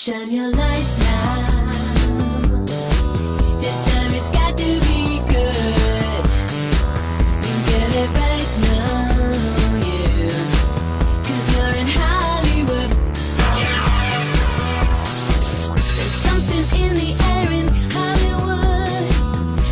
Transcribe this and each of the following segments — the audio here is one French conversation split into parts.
Shine your light now. This time it's got to be good. You get it right now, yeah. 'Cause you're in Hollywood. There's something in the air in Hollywood.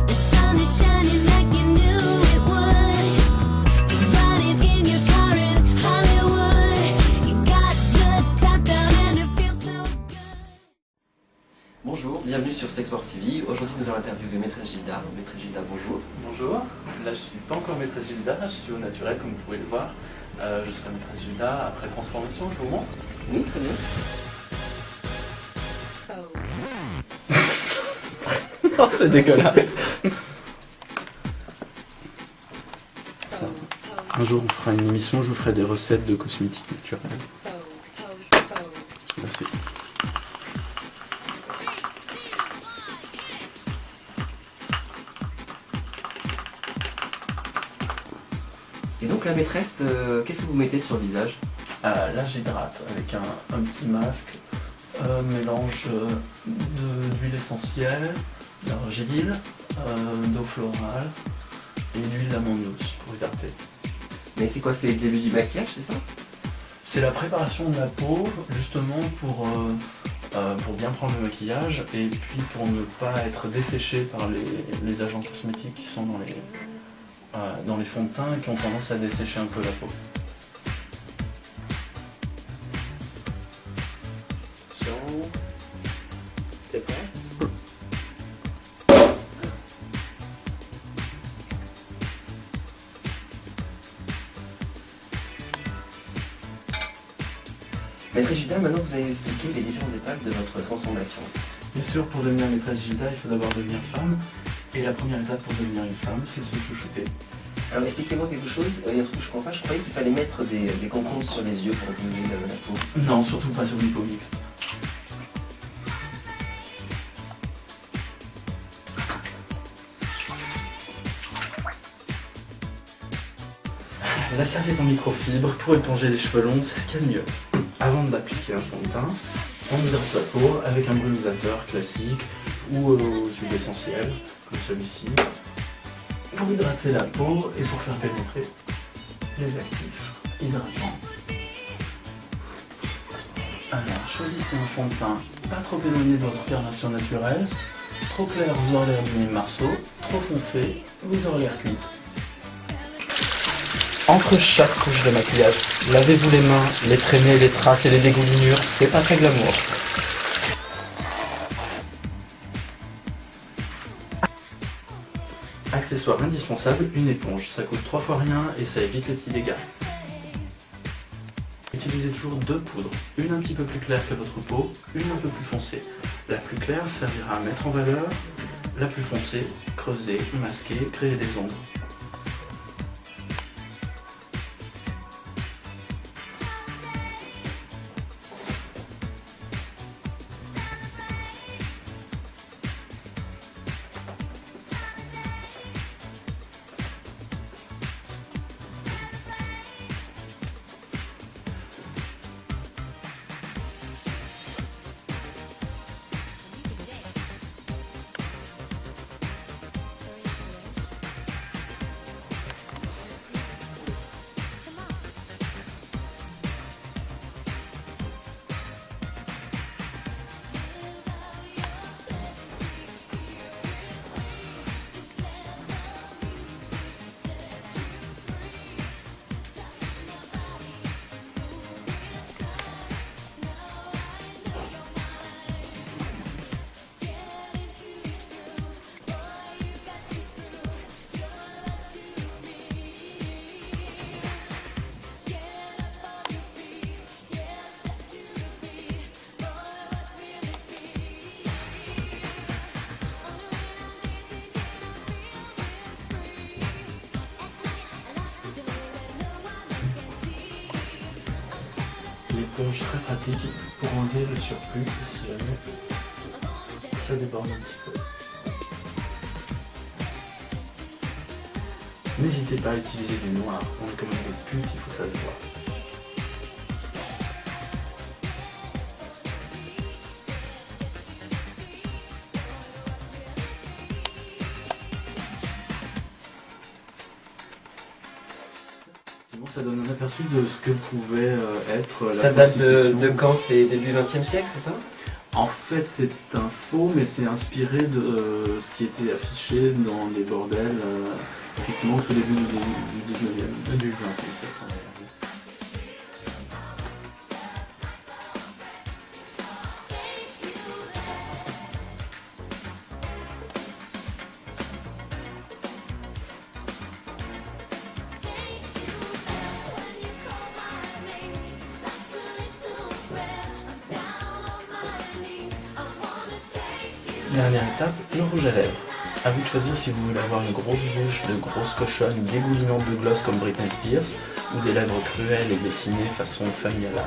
The sun is shining like you knew it would. You're riding in your car in Hollywood. You got the top down and it feels so good. Bonjour, bienvenue sur Sexwork TV. Aujourd'hui nous allons interviewer Maîtresse Gilda. Maîtresse Gilda, bonjour. Bonjour, là je suis pas encore Maîtresse Gilda, je suis au naturel comme vous pouvez le voir. Je serai Maîtresse Gilda après transformation, je vous montre. Oui, très bien. Oh c'est dégueulasse. Un jour on fera une émission, je vous ferai des recettes de cosmétiques naturels. Merci. Et donc la maîtresse, qu'est-ce que vous mettez sur le visage? Là j'hydrate avec un petit masque, mélange d'huile essentielle, d'argile, d'eau florale et une huile d'amande douce pour hydrater. Mais c'est quoi, c'est le début du maquillage, c'est ça? C'est la préparation de la peau justement pour bien prendre le maquillage et puis pour ne pas être desséché par les agents cosmétiques qui sont dans les fonds de teint et qui ont tendance à dessécher un peu la peau. T'es prêt? Maîtresse Gilda, maintenant vous allez expliquer les différentes étapes de votre transformation. Bien sûr, pour devenir Maîtresse Gilda, il faut d'abord devenir femme. Et la première étape pour devenir une femme, c'est de se chouchouter. Alors expliquez-moi quelque chose, il y a un truc que je comprends pas, je croyais qu'il fallait mettre des concombres sur les yeux pour diminuer la peau. Non, surtout pas sur une peau mixte. La serviette en microfibre pour éponger les cheveux longs, c'est ce qu'il y a de mieux. Avant d'appliquer un fond de teint, on hydrate sa peau avec un brumisateur classique ou aux huiles essentielles, comme celui-ci, pour hydrater la peau et pour faire pénétrer les actifs hydratants. Alors, choisissez un fond de teint pas trop éloigné de votre carnation naturelle. Trop clair, vous aurez l'air d'une marceau. Trop foncé, vous aurez l'air cuite. Entre chaque couche de maquillage, lavez-vous les mains, les traînées, les traces et les dégoulinures, c'est pas très glamour. Accessoire indispensable, une éponge. Ça coûte 3 fois rien et ça évite les petits dégâts. Utilisez toujours deux poudres, une un petit peu plus claire que votre peau, une un peu plus foncée. La plus claire servira à mettre en valeur, la plus foncée, creuser, masquer, créer des ombres. L'éponge très pratique pour enlever le surplus si jamais ça déborde un petit peu. N'hésitez pas à utiliser du noir, on est comme des putes, il faut que ça se voit. ça donne un aperçu de ce que pouvait être la Ça date de prostitution. quand? C'est début 20e siècle, c'est ça? En fait, c'est un faux, mais c'est inspiré de ce qui était affiché dans les bordels, effectivement, au tout début du 19e, du 20e siècle. On va dire. Dernière étape, le rouge à lèvres. A vous de choisir si vous voulez avoir une grosse bouche de grosse cochonne dégoulinante de gloss comme Britney Spears ou des lèvres cruelles et dessinées façon Family Adams.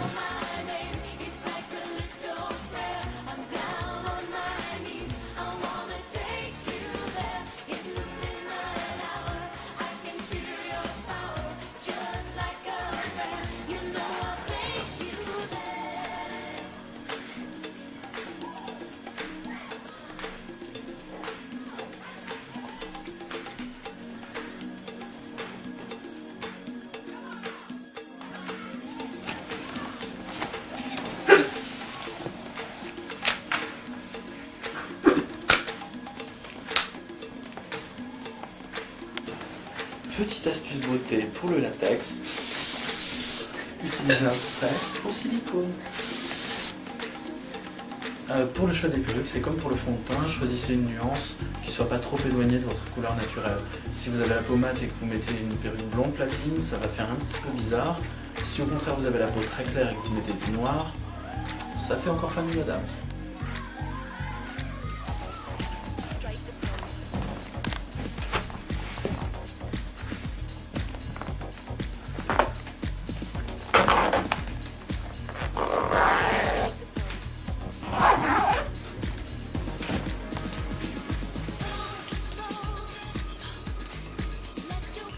Petite astuce beauté pour le latex, utilisez un spray pour silicone. Pour le choix des perruques, c'est comme pour le fond de teint, choisissez une nuance qui ne soit pas trop éloignée de votre couleur naturelle. Si vous avez la peau mate et que vous mettez une perruque blonde platine, ça va faire un petit peu bizarre. Si au contraire vous avez la peau très claire et que vous mettez du noir, ça fait encore Family Adams.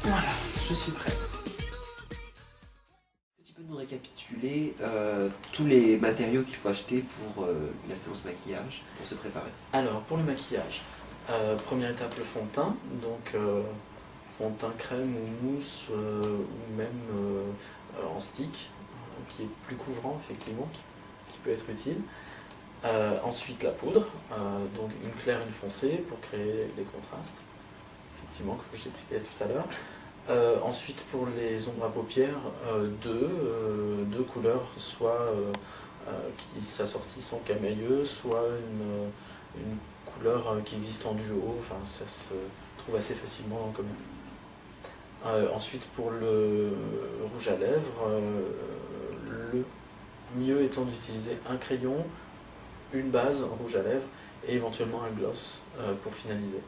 Voilà, je suis prête. Tu peux nous récapituler tous les matériaux qu'il faut acheter pour la séance maquillage, pour se préparer? Alors, pour le maquillage, première étape, le fond de teint. Donc, fond de teint crème ou mousse ou même en stick, qui est plus couvrant, effectivement, qui peut être utile. Ensuite, la poudre, donc une claire et une foncée pour créer les contrastes, effectivement, que j'ai expliqué tout à l'heure. Ensuite, pour les ombres à paupières, deux couleurs, soit qui s'assortissent en camailleux, soit une couleur qui existe en duo, enfin ça se trouve assez facilement dans le commerce. Ensuite, pour le rouge à lèvres, le mieux étant d'utiliser un crayon, une base en rouge à lèvres et éventuellement un gloss pour finaliser.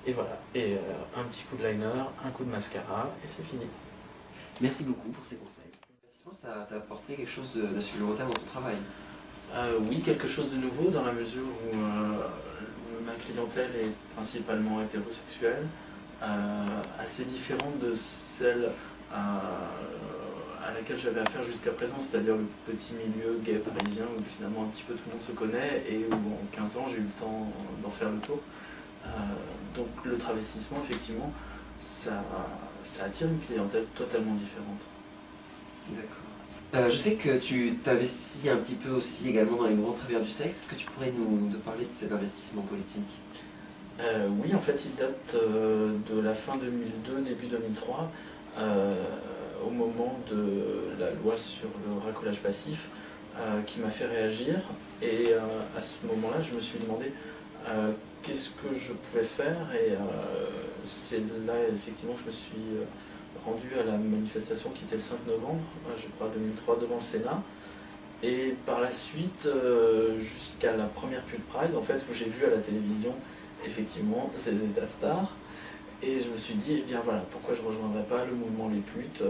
Et voilà, et un petit coup de liner, un coup de mascara et c'est fini. Merci beaucoup pour ces conseils. Ça t'a apporté quelque chose de supplémentaire dans ton travail? Oui, quelque chose de nouveau dans la mesure où ma clientèle est principalement hétérosexuelle, assez différente de celle à laquelle j'avais affaire jusqu'à présent, c'est-à-dire le petit milieu gay parisien où finalement un petit peu tout le monde se connaît et où en 15 ans j'ai eu le temps d'en faire le tour. Donc le travestissement, effectivement, ça attire une clientèle totalement différente. D'accord. Je sais que tu t'investis un petit peu aussi également dans les mouvements de travailleurs du sexe. Est-ce que tu pourrais nous parler de cet investissement politique? Oui, en fait, il date de la fin 2002, début 2003, au moment de la loi sur le racolage passif, qui m'a fait réagir. Et à ce moment-là, je me suis demandé qu'est-ce que je pouvais faire. Et c'est là, effectivement, que je me suis rendu à la manifestation qui était le 5 novembre, je crois 2003, devant le Sénat. Et par la suite, jusqu'à la première pub Pride, en fait, où j'ai vu à la télévision, effectivement, ces états stars. Et je me suis dit, eh bien voilà, pourquoi je ne rejoindrais pas le mouvement Les Putes?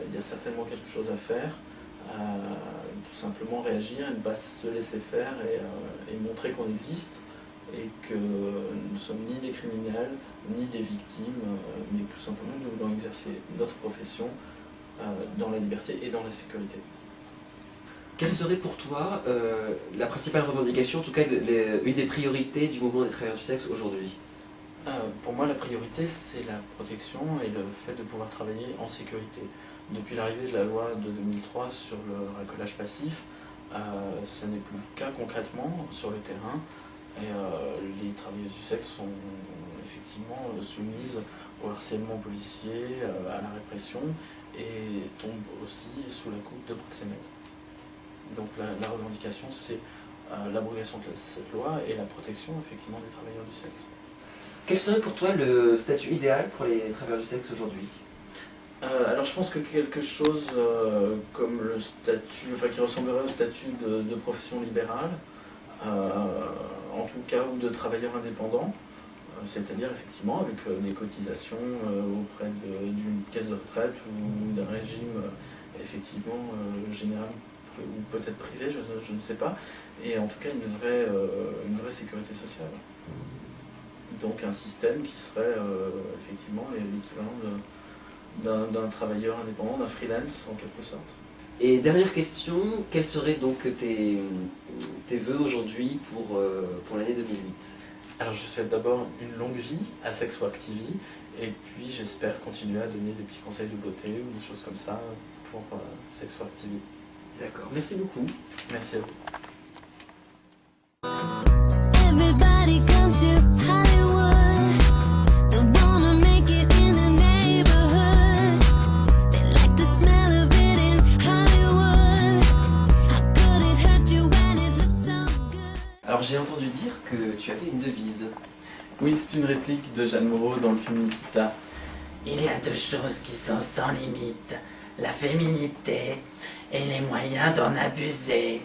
Il y a certainement quelque chose à faire. Tout simplement réagir et ne pas se laisser faire et montrer qu'on existe et que nous ne sommes ni des criminels, ni des victimes, mais tout simplement nous voulons exercer notre profession dans la liberté et dans la sécurité. Quelle serait pour toi la principale revendication, en tout cas une des priorités du mouvement des travailleurs du sexe aujourd'hui? Pour moi, la priorité, c'est la protection et le fait de pouvoir travailler en sécurité. Depuis l'arrivée de la loi de 2003 sur le racolage passif, ça n'est plus le cas concrètement sur le terrain. Et les travailleuses du sexe sont effectivement soumises au harcèlement policier, à la répression, et tombent aussi sous la coupe de proxénètes. Donc la revendication, c'est l'abrogation de cette loi et la protection effectivement des travailleurs du sexe. Quel serait pour toi le statut idéal pour les travailleurs du sexe aujourd'hui? Alors je pense que quelque chose comme le statut, enfin qui ressemblerait au statut de profession libérale, en tout cas, ou de travailleurs indépendants, c'est-à-dire effectivement avec des cotisations auprès d'une caisse de retraite ou d'un régime effectivement général ou peut-être privé, je ne sais pas, et en tout cas une vraie sécurité sociale. Donc un système qui serait effectivement l'équivalent d'un travailleur indépendant, d'un freelance en quelque sorte. Et dernière question, quels seraient donc tes vœux aujourd'hui pour l'année 2008? Alors je souhaite d'abord une longue vie à Sexo Activi, et puis j'espère continuer à donner des petits conseils de beauté ou des choses comme ça pour Sexo Activi. D'accord, merci beaucoup. Merci à vous. Everybody comes to Hollywood. They wanna make it in the neighborhood. They like the smell of it in Hollywood. How could it hurt you when it looks so good? Alors j'ai entendu dire que tu avais une devise. Oui, c'est une réplique de Jeanne Moreau dans le film Nikita. Il y a deux choses qui sont sans limite, la féminité et les moyens d'en abuser.